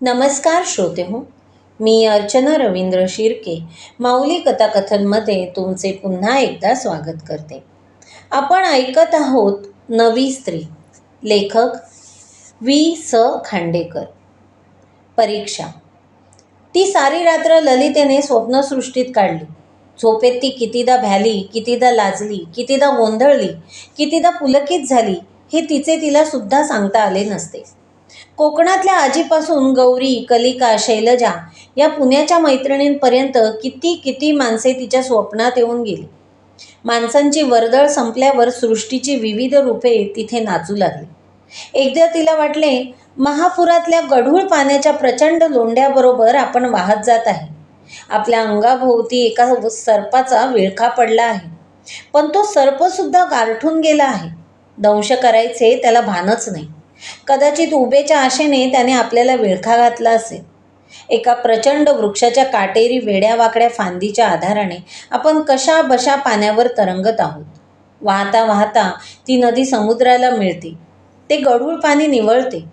नमस्कार श्रोते हो. मी अर्चना रवींद्र शिर्के माऊली कथाकथनमध्ये तुमचे पुन्हा एकदा स्वागत करते. आपण ऐकत आहोत नवी स्त्री. लेखक V.स. खांडेकर. परीक्षा. ती सारी रात्र ललितेने स्वप्नसृष्टीत काढली. झोपेत ती कितीदा भ्याली, कितीदा लाजली, कितीदा गोंधळली, कितीदा पुलकित झाली, हे तिला सुद्धा सांगता आले नसते. कोकणातल्या आजीपासून गौरी, कलिका, शैलजा या पुण्याच्या मैत्रिणींपर्यंत किती किती माणसे तिच्या स्वप्नात येऊन गेली. माणसांची वर्दळ संपल्यावर सृष्टीची विविध रूपे तिथे नाचू लागली. एकदा तिला वाटले, महापुरातल्या गढूळ पाण्याच्या प्रचंड लोंढ्याबरोबर आपण वाहत जात आहे. आपल्या अंगाभोवती एका सर्पाचा विळखा पडला आहे, पण तो सर्पसुद्धा गारठून गेला आहे. दंश करायचे त्याला भानच नाही. कदाचित उभेच्या आशेने त्याने आपल्याला विळखा घातला असेल. एका प्रचंड वृक्षाच्या काटेरी वेड्यावाकड्या फांदीच्या आधाराने आपण कशा बशा पाण्यावर तरंगत आहोत. वाहता वाहता ती नदी समुद्राला मिळते. ते गढूळ पाणी निवळते,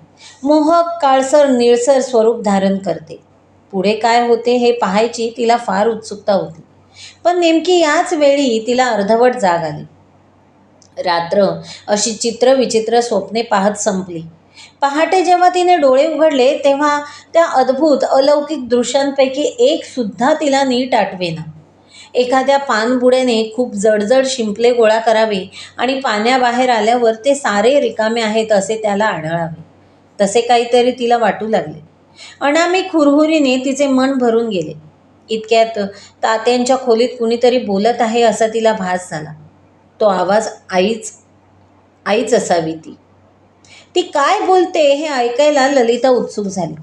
मोहक काळसर निळसर स्वरूप धारण करते. पुढे काय होते हे पाहायची तिला फार उत्सुकता होती. पण नेमकी याच वेळी तिला अर्धवट जाग आली. रात्र अशी चित्रविचित्र स्वप्ने पाहत संपली. पहाटे जेव्हा तिने डोळे उघडले तेव्हा त्या अद्भुत अलौकिक दृश्यांपैकी एक सुद्धा तिला नीट आठवेना. एखाद्या पाणबुड्याने खूप जडजड शिंपले गोळा करावे आणि पाण्याबाहेर आल्यावर ते सारे रिकामे आहेत असे त्याला आढळावे. तसे काहीतरी तिला वाटू लागले. अनामिक हुरहुरीने तिचे मन भरून गेले. इतक्यात तात्यांच्या खोलीत कुणीतरी बोलत आहे असा तिला भास झाला. तो आवाज आईच असावी. ती काय बोलते हे ऐकायला ललिता उत्सुक झाली.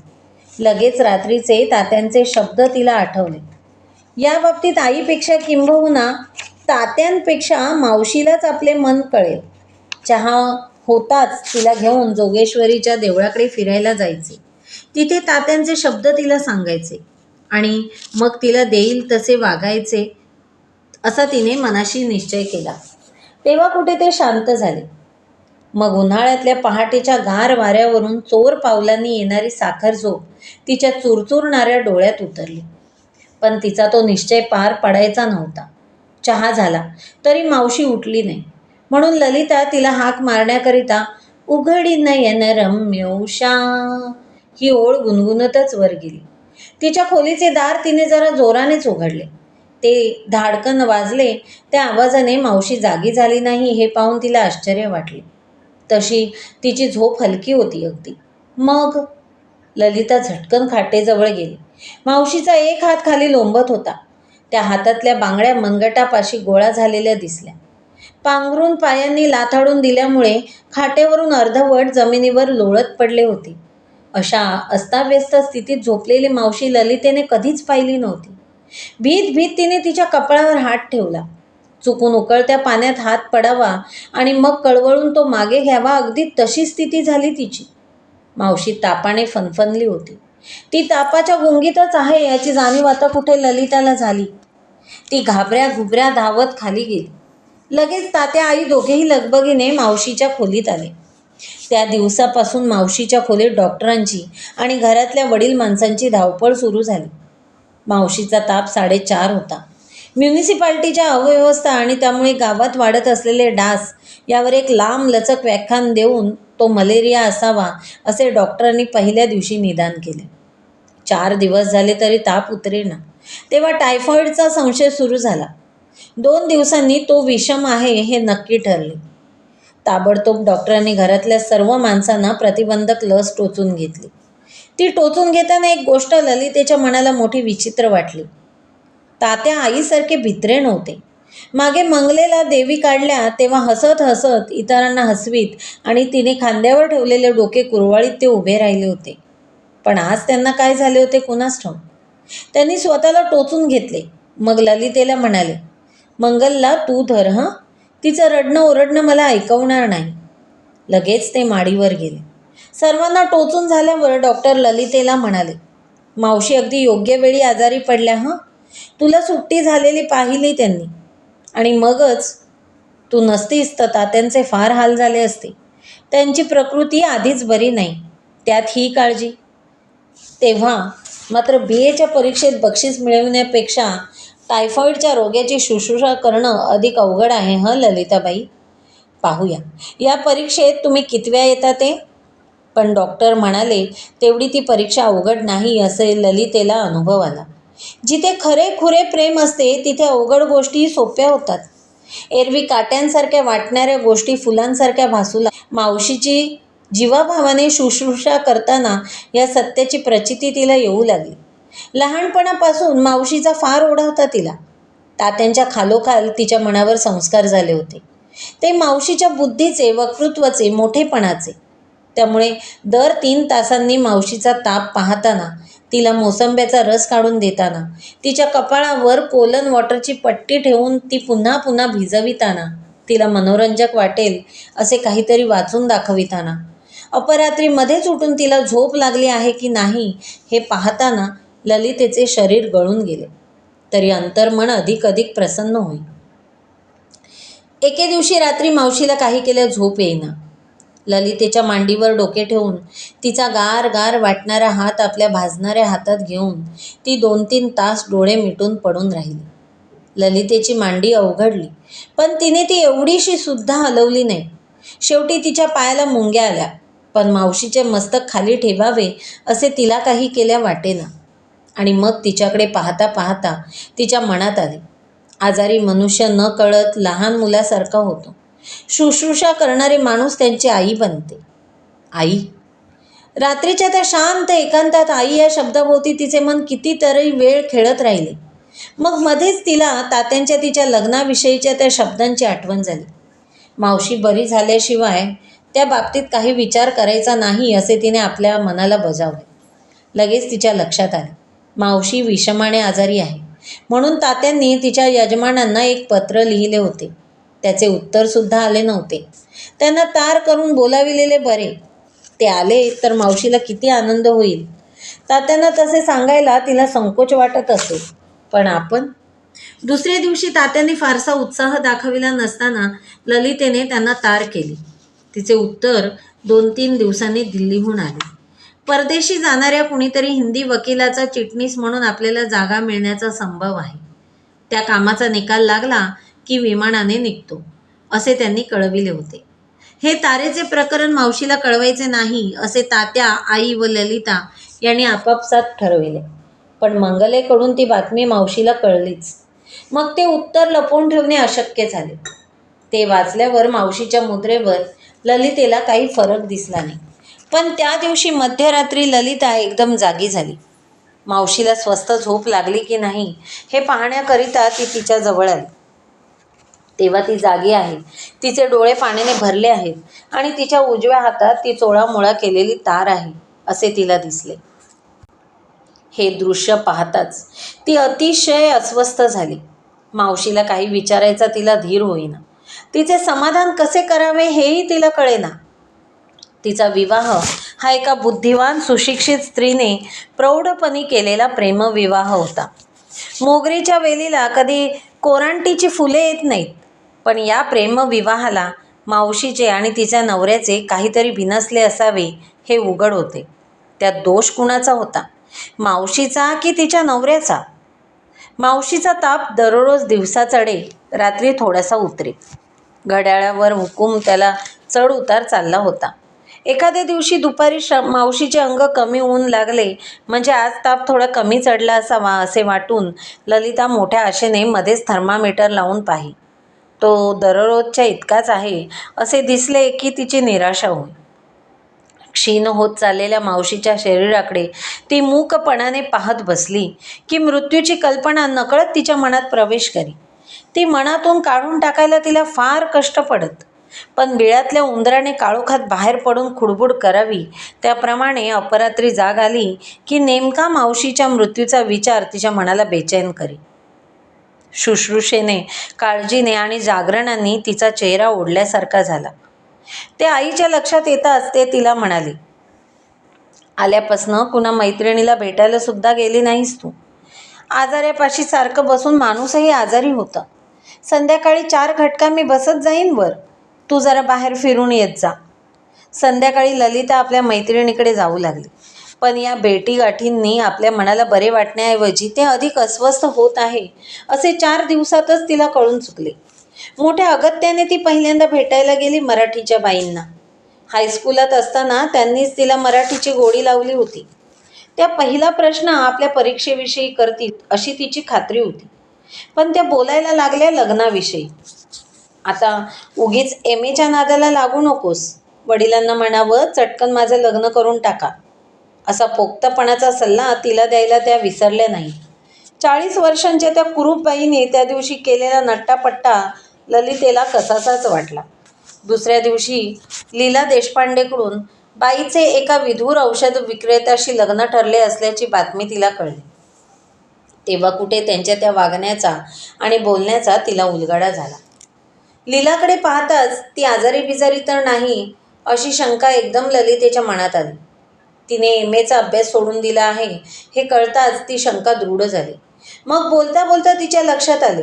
लगेच रात्रीचे तात्यांचे शब्द तिला आठवले. या बाबतीत आईपेक्षा किंबहुना तात्यांपेक्षा मावशीलाच आपले मन कळेल. चहा होताच तिला घेऊन जोगेश्वरीच्या देवळाकडे फिरायला जायचे. तिथे तात्यांचे शब्द तिला सांगायचे आणि मग तिला देईल तसे वागायचे असा तिने मनाशी निश्चय केला. तेव्हा कुठे ते शांत झाले. मग उन्हाळ्यातल्या पहाटेच्या गार वाऱ्यावरून चोर पावलांनी येणारी साखर झोप तिच्या चुरचुरणाऱ्या डोळ्यात उतरली. पण तिचा तो निश्चय पार पडायचा नव्हता. चहा झाला तरी मावशी उठली नाही. म्हणून ललिता तिला हाक मारण्याकरिता उघडी नयन रम्योषा ही ओळ गुणगुणतच वर गेली. तिच्या खोलीचे दार तिने जरा जोरानेच उघडले. ते धाडकन वाजले. त्या आवाजाने मावशी जागी झाली नाही हे पाहून तिला आश्चर्य वाटले. तशी तिची झोप हलकी होती अगदी. मग ललिता झटकन खाटेजवळ गेली. मावशीचा एक हात खाली लोंबत होता. त्या हातातल्या बांगड्या मनगटापाशी गोळा झालेल्या दिसल्या. पांघरून पायांनी लाथाडून दिल्यामुळे खाटेवरून अर्धवट जमिनीवर लोळत पडले होते. अशा अस्ताव्यस्त स्थितीत झोपलेली मावशी ललितेने कधीच पाहिली नव्हती. भीत भीत तिने तिच्या कपाळावर हात ठेवला. चुकून उकळत्या पाण्यात हात पडावा आणि मग कळवळून तो मागे घ्यावा, अगदी तशी स्थिती झाली तिची. मावशी तापाने फनफनली होती. ती तापाच्या गुंगीतच आहे याची जाणीव आता कुठे ललिताला झाली. ती घाबऱ्या घुबऱ्या धावत खाली गेली. लगेच तात्या आई दोघेही लगबगीने मावशीच्या खोलीत आले. त्या दिवसापासून मावशीच्या खोलीत डॉक्टरांची आणि घरातल्या वडील माणसांची धावपळ सुरू झाली. मावशीचा ताप 4.5 होता. म्युनिसिपाल्टीच्या अव्यवस्था आणि त्यामुळे गावात वाढत असलेले डास यावर एक लांब लचक व्याख्यान देऊन तो मलेरिया असावा असे डॉक्टरांनी पहिल्या दिवशी निदान केले. 4 दिवस झाले तरी ताप उतरेना. तेव्हा टायफॉईडचा संशय सुरू झाला. 2 दिवसांनी तो विषम आहे हे नक्की ठरले. ताबडतोब डॉक्टरांनी घरातल्या सर्व माणसांना प्रतिबंधक लस टोचून घेतली. ती टोचून घेताना एक गोष्ट ललितेच्या मनाला मोठी विचित्र वाटली. तात्या आईसारखे भित्रे नव्हते. मागे मंगलेला देवी काढल्या तेव्हा हसत हसत इतरांना हसवीत आणि तिने खांद्यावर ठेवलेले डोके कुरवाळीत ते उभे राहिले होते. पण आज त्यांना काय झाले होते कुणास ठाऊक. त्यांनी स्वतःला टोचून घेतले. मग ललितेला म्हणाले, मंगलला तू धर हं, तिचं रडणं ओरडणं मला ऐकवणार नाही. लगेच ते माडीवर गेले. सर्वांना टोचून झाल्यावर डॉक्टर ललितेला म्हणाले, मावशी अगदी योग्य वेळी आजारी पडल्या हं. तुला सुट्टी झालेली पाहिली त्यांनी. आणि मगच तू नसतीस तर तात्यांचे फार हाल झाले असते. त्यांची प्रकृती आधीच बरी नाही, त्यात ही काळजी. तेव्हा मात्र BAच्या परीक्षेत बक्षीस मिळविण्यापेक्षा टायफॉईडच्या रोग्याची शुश्रूषा करणं अधिक अवघड आहे ललिताबाई. पाहूया या परीक्षेत तुम्ही कितव्या येता ते. पण डॉक्टर म्हणाले तेवढी ती परीक्षा अवघड नाही असे ललितेला अनुभव आला. जिथे खरेखुरे प्रेम असते तिथे अवघड गोष्टी सोप्या होतात. एरवी काट्यांसारख्या वाटणाऱ्या गोष्टी फुलांसारख्या भासू मावशीची जीवाभावाने शुश्रूषा करताना या सत्याची प्रचिती तिला येऊ लागली. लहानपणापासून मावशीचा फार ओढा होता तिला. तात्यांच्या खालोखाल तिच्या मनावर संस्कार झाले होते, ते मावशीच्या बुद्धीचे, वक्तृत्वाचे, मोठेपणाचे. त्यामुळे दर 3 तासांनी मावशीचा ताप पाहताना, तिला मोसंब्याचा रस काढून देताना, तिच्या कपाळावर कोलन वॉटरची पट्टी ठेवून ती पुन्हा पुन्हा भिजविताना, तिला मनोरंजक वाटेल असे काहीतरी वाचून दाखविताना, अपरात्री मध्येच उठून तिला झोप लागली आहे की नाही हे पाहताना ललितेचे शरीर गळून गेले, तरी अंतर्मन अधिक अधिक प्रसन्न होई. एके दिवशी रात्री मावशीला काही केल्या झोप येईना. ललितेच्या मांडीवर डोके ठेवून तिचा गार गार वाटणारा हात आपल्या भाजणाऱ्या हातात घेऊन ती 2-3 तास डोळे मिटून पडून राहिली. ललितेची मांडी अवघडली, पण तिने ती एवढीशी सुद्धा हलवली नाही. शेवटी तिच्या पायाला मुंग्या आल्या, पण मावशीचे मस्तक खाली ठेवावे असे तिला काही केल्या वाटेना. आणि मग तिच्याकडे पाहता पाहता तिच्या मनात आले, आजारी मनुष्य न कळत लहान मुलासारखा होतो. शुश्रूषा करणारे माणूस त्यांची आई बनते. आई. रात्रीच्या त्या शांत एकांतात आई या शब्दाभोवती तिचे मन कितीतरी वेळ खेळत राहिले. मग मध्येच तिला तात्यांच्या तिच्या लग्नाविषयीच्या त्या शब्दांची आठवण झाली. मावशी बरी झाल्याशिवाय त्या बाबतीत काही विचार करायचा नाही असे तिने आपल्या मनाला बजावले. लगेच तिच्या लक्षात आले, मावशी विषमाने आजारी आहे म्हणून तात्यांनी तिच्या यजमानांना एक पत्र लिहिले होते. त्याचे उत्तरसुद्धा आले नव्हते. त्यांना तार करून बोलाविलेले बरे. ते आले तर मावशीला किती आनंद होईल. तात्यांना तसे सांगायला तिला संकोच वाटत असे. पण आपण. दुसऱ्या दिवशी तात्यांनी फारसा उत्साह दाखविला नसताना ललितेने त्यांना तार केली. तिचे उत्तर 2-3 दिवसांनी दिल्लीहून आले. परदेशी जाणाऱ्या कुणीतरी हिंदी वकिलाचा चिटणीस म्हणून आपल्याला जागा मिळण्याचा संभव आहे. त्या कामाचा निकाल लागला की विमानाने निघतो असे त्यांनी कळविले होते. हे तारेचे प्रकरण मावशीला कळवायचे नाही असे तात्या, आई व ललिता यांनी आपापसात ठरविले. पण मंगलेकडून ती बातमी मावशीला कळलीच. मग ते उत्तर लपवून ठेवणे अशक्य झाले. ते वाचल्यावर मावशीच्या मुद्रेवर ललितेला काही फरक दिसला नाही. पण त्या दिवशी मध्यरात्री ललिता एकदम जागी झाली. मावशीला स्वस्थ झोप लागली की नाही हे पाहण्याकरिता ती तिच्या जवळ आली. तेव्हा ती जागी आहे, तिचे डोळे पाण्याने भरले आहेत आणि तिच्या उजव्या हातात ती चोळामोळा केलेली तार आहे असे तिला दिसले. हे दृश्य पाहताच ती अतिशय अस्वस्थ झाली. मावशीला काही विचारायचा तिला धीर होईना. तिचे समाधान कसे करावे हेही तिला कळेना. तिचा विवाह हा एका बुद्धिवान सुशिक्षित स्त्रीने प्रौढपणी केलेला प्रेमविवाह होता. मोगरीच्या वेलीला कधी कोरांटीची फुले येत नाहीत, पण या प्रेमविवाहाला मावशीचे आणि तिच्या नवऱ्याचे काहीतरी बिनसले असावे हे उघड होते. त्यात दोष कुणाचा होता, मावशीचा की तिच्या नवऱ्याचा? मावशीचा ताप दररोज दिवसा चढे, रात्री थोडासा उतरे. घड्याळावर हुकूम त्याला चढ उतार चालला होता. एखाद्या दिवशी दुपारी मावशीचे अंग कमी ऊन लागले म्हणजे आज ताप थोडा कमी चढला असावा असे वाटून ललिता मोठ्या आशेने मध्येच थर्मामीटर लावून पाही. तो दररोजच्या इतकाच आहे असे दिसले की तिची निराशा होई. क्षीण होत चाललेल्या मावशीच्या शरीराकडे ती मूकपणाने पाहत बसली की मृत्यूची कल्पना नकळत तिच्या मनात प्रवेश करी. ती मनातून काढून टाकायला तिला फार कष्ट पडत. पण बिळातल्या उंदराने काळोखात बाहेर पडून खुडबुड करावी त्याप्रमाणे अपरात्री जाग आली की नेमका मावशीच्या मृत्यूचा विचार तिच्या मनाला बेचैन करी. शुश्रूषेने, काळजीने आणि जागरणांनी तिचा चेहरा ओढल्यासारखा झाला. ते आईच्या लक्षात येताच ते तिला म्हणाले, आल्यापासनं कुणा मैत्रिणीला भेटायला सुद्धा गेली नाहीस तू. आजाऱ्यापाशी सारखं बसून माणूसही आजारी होता. संध्याकाळी 4 घटका मी बसत जाईन वर, तू जरा बाहेर फिरून येत जा. संध्याकाळी ललिता आपल्या मैत्रिणीकडे जाऊ लागली. पण या भेटीगाठींनी आपल्या मनाला बरे वाटण्याऐवजी ते अधिक अस्वस्थ होत आहे असे 4 दिवसातच तिला कळून चुकले. मोठ्या अगत्याने ती पहिल्यांदा भेटायला गेली मराठीच्या बाईंना. हायस्कूलात असताना त्यांनीच तिला मराठीची गोडी लावली होती. त्या पहिला प्रश्न आपल्या परीक्षेविषयी करतील अशी तिची खात्री होती. पण त्या बोलायला लागल्या लग्नाविषयी. आता उगीच एमएच्या नादाला लागू नकोस. वडिलांना म्हणावं चटकन माझं लग्न करून टाका. असा पोक्तपणाचा सल्ला तिला द्यायला त्या विसरल्या नाही. 40 वर्षांच्या त्या कुरूपबाईने त्या दिवशी केलेला नट्टापट्टा ललितेला कसाचाच वाटला. दुसऱ्या दिवशी लीला देशपांडेकडून बाईचे एका विधूर औषध विक्रेत्याशी लग्न ठरले असल्याची बातमी तिला कळली. तेव्हा कुठे त्यांच्या त्या वागण्याचा आणि बोलण्याचा तिला उलगडा झाला. लीलाकडे पाहताच ती आजारी बिजारी तर नाही अशी शंका एकदम ललितेच्या मनात आली. तिने एमएचा अभ्यास सोडून दिला आहे हे कळताच ती शंका दृढ झाली. मग बोलता बोलता तिच्या लक्षात आले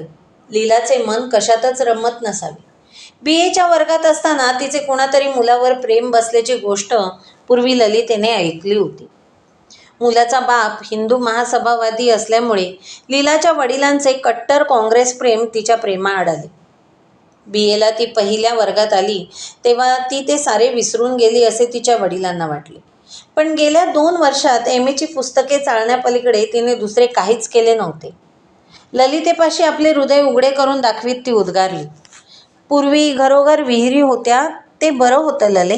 लीलाचे मन कशातच रमत नसावे. बीएच्या वर्गात असताना तिचे कोणातरी मुलावर प्रेम बसल्याची गोष्ट पूर्वी ललितेने ऐकली होती. मुलाचा बाप हिंदू महासभावादी असल्यामुळे लीलाच्या वडिलांचे कट्टर काँग्रेस प्रेम तिच्या प्रेमाआड आले. बीएला ती पहिल्या वर्गात आली तेव्हा ती ते सारे विसरून गेली असे तिच्या वडिलांना वाटले. पण गेल्या 2 वर्षात एमएची पुस्तके चाळण्यापलीकडे तिने दुसरे काहीच केले नव्हते. ललितेपाशी आपले हृदय उघडे करून दाखवीत ती उद्गारली, पूर्वी घरोघर विहिरी होत्या ते बरं होतं लले.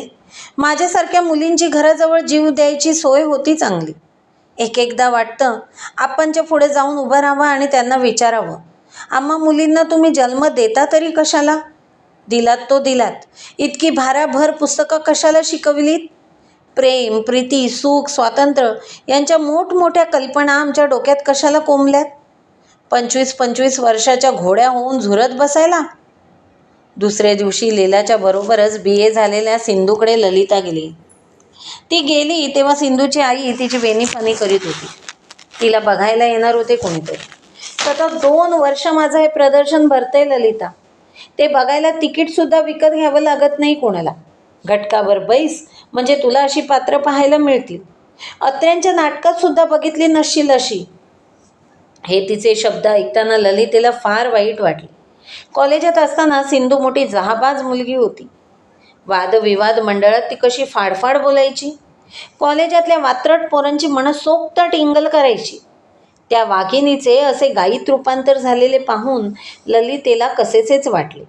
माझ्यासारख्या मुलींची घराजवळ जीव द्यायची सोय होती चांगली. एकदा वाटतं आपणच्या पुढे जाऊन उभं राहावं आणि त्यांना विचारावं, आम्हा मुलींना तुम्ही जन्म देता तरी कशाला? दिलात तो दिलात. इतकी भाराभर पुस्तकं कशाला शिकवलीत? प्रेम, प्रीती, सुख, स्वातंत्र्य यांच्या मोठमोठ्या कल्पना आमच्या डोक्यात कशाला कोंबल्यात? 25-25 वर्षाच्या घोड्या होऊन झुरत बसायला? दुसऱ्या दिवशी लीलाच्या बरोबरच बीए झालेल्या सिंधूकडे ललिता गेली. ती गेली तेव्हा सिंधूची आई तिची वेणीफणी करीत होती. तिला बघायला येणार होते कोणीतरी. सतत 2 वर्ष माझं हे प्रदर्शन भरतंय ललिता. ते बघायला तिकीटसुद्धा विकत घ्यावं लागत नाही कोणाला. घटकावर बैस म्हणजे तुला अशी पात्र पाहायला मिळतील. अत्र्यांच्या नाटकात सुद्धा बघितली नसशील अशी. हे तिचे शब्द ऐकताना ललितेला फार वाईट वाटले. कॉलेजात असताना सिंधू मोठी जहाबाज मुलगी होती. वादविवाद मंडळात ती कशी फाडफाड बोलायची. कॉलेजातल्या वात्रट पोरांची मनसोक्त टिंगल करायची. त्या वाघिणीचे असे गायीत रूपांतर झालेले पाहून ललितेला कसेचेच वाटले.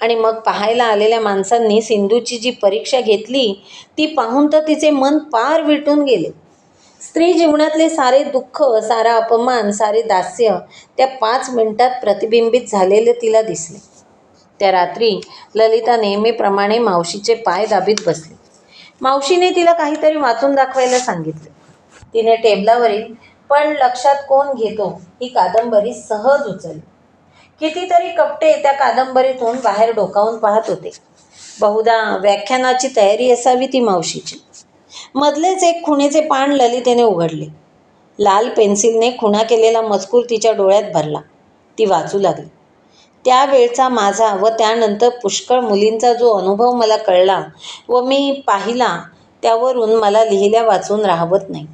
आणि मग पाहायला आलेल्या माणसांनी सिंधूची जी परीक्षा घेतली ती पाहून तर तिचे मन पार विटून गेले. स्त्री जीवनातले सारे दुःख, सारा अपमान, सारे दास्य त्या 5 मिनिटात प्रतिबिंबित झालेले तिला दिसले. त्या रात्री ललिता नेहमीप्रमाणे मावशीचे पाय दाबीत बसली. मावशीने तिला काहीतरी वाचून दाखवायला सांगितले. तिने टेबलावरील पण लक्षात कोण घेतो ही कादंबरी सहज उचलली. कितीतरी कपटे त्या कादंबरीतून बाहेर डोकावून पाहत होते. बहुधा व्याख्यानाची तयारी असावी ती मावशीची. मधलेच एक खुणेचे पान ललितेने उघडले. लाल पेन्सिलने खुणा केलेला मजकूर तिच्या डोळ्यात भरला. ती वाचू लागली. त्यावेळचा माझा व त्यानंतर पुष्कळ मुलींचा जो अनुभव मला कळला व मी पाहिला त्यावरून मला लिहिल्या वाचून राहवत नाही.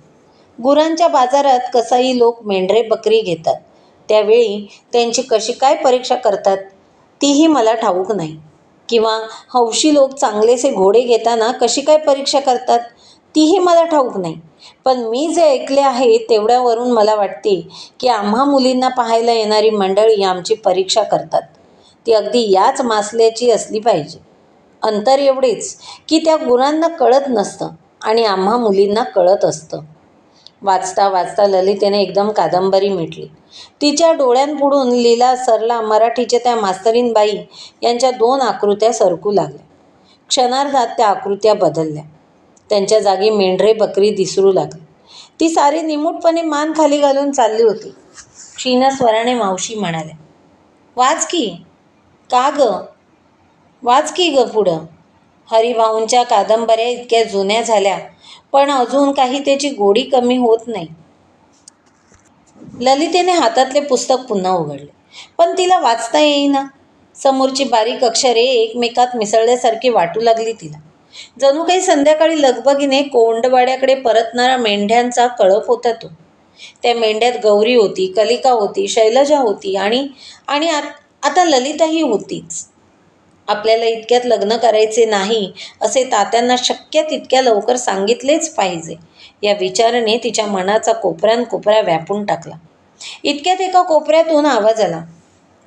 गुरांच्या बाजारात कसाई लोक मेंढरे बकरी घेतात त्यावेळी त्यांची कशी काय परीक्षा करतात तीही मला ठाऊक नाही. किंवा हौशी लोक चांगलेसे घोडे घेताना कशी काय परीक्षा करतात तीही मला ठाऊक नाही. पण मी जे ऐकले आहे तेवढ्यावरून मला वाटते की आम्हा मुलींना पाहायला येणारी मंडळी आमची परीक्षा करतात. ती अगदी याच मासल्याची असली पाहिजे. अंतर एवढेच की त्या गुरांना कळत नसतं आणि आम्हा मुलींना कळत असतं. वाचता वाचता ललितेने एकदम कादंबरी मिटली. तिच्या डोळ्यांपुढून लीला सरला मराठीच्या त्या मास्तरीणबाई यांच्या 2 आकृत्या सरकू लागल्या. क्षणार्धात त्या आकृत्या बदलल्या. त्यांच्या जागी मेंढरे बकरी दिसरू लागली. ती सारी निमूटपणे मान खाली घालून चालली होती. क्षीण स्वराने मावशी म्हणाल्या, वाच की. का ग? वाच की ग पुढं. हरिभाऊंच्या कादंबऱ्या इतक्या जुन्या झाल्या पण अजून काही त्याची गोडी कमी होत नाही. ललितेने हातातले पुस्तक पुन्हा उघडले. पण तिला वाचता येईना. समोरची बारीक अक्षरे एकमेकात मिसळल्यासारखी वाटू लागली तिला. जणू काही संध्याकाळी लगबगीने कोंडवाड्याकडे परतणारा मेंढ्यांचा कळप होता तो. त्या मेंढ्यात गौरी होती, कलिका होती, शैलजा होती आणि आणि आता ललिताही होतीच. आपल्याला इतक्यात लग्न करायचे नाही असे तात्यांना शक्य तितक्या लवकर सांगितलेच पाहिजे, या विचाराने तिच्या मनाचा कोपऱ्यान व्यापून टाकला. इतक्यात एका कोपऱ्यातून आवाज आला,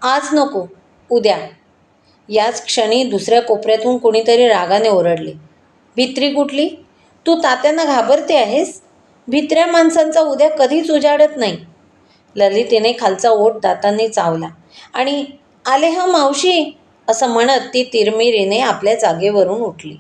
आज नको, उद्या. याच क्षणी दुसऱ्या कोपऱ्यातून कुणीतरी रागाने ओरडले, भित्री कुठली? तू तात्यांना घाबरते आहेस? भित्र्या माणसांचा उद्या कधीच उजाडत नाही. ललितेने खालचा ओठ दातांनी चावला आणि आले हं मावशी असं म्हणत ती तिरमिरीने आपल्या जागेवरून उठली.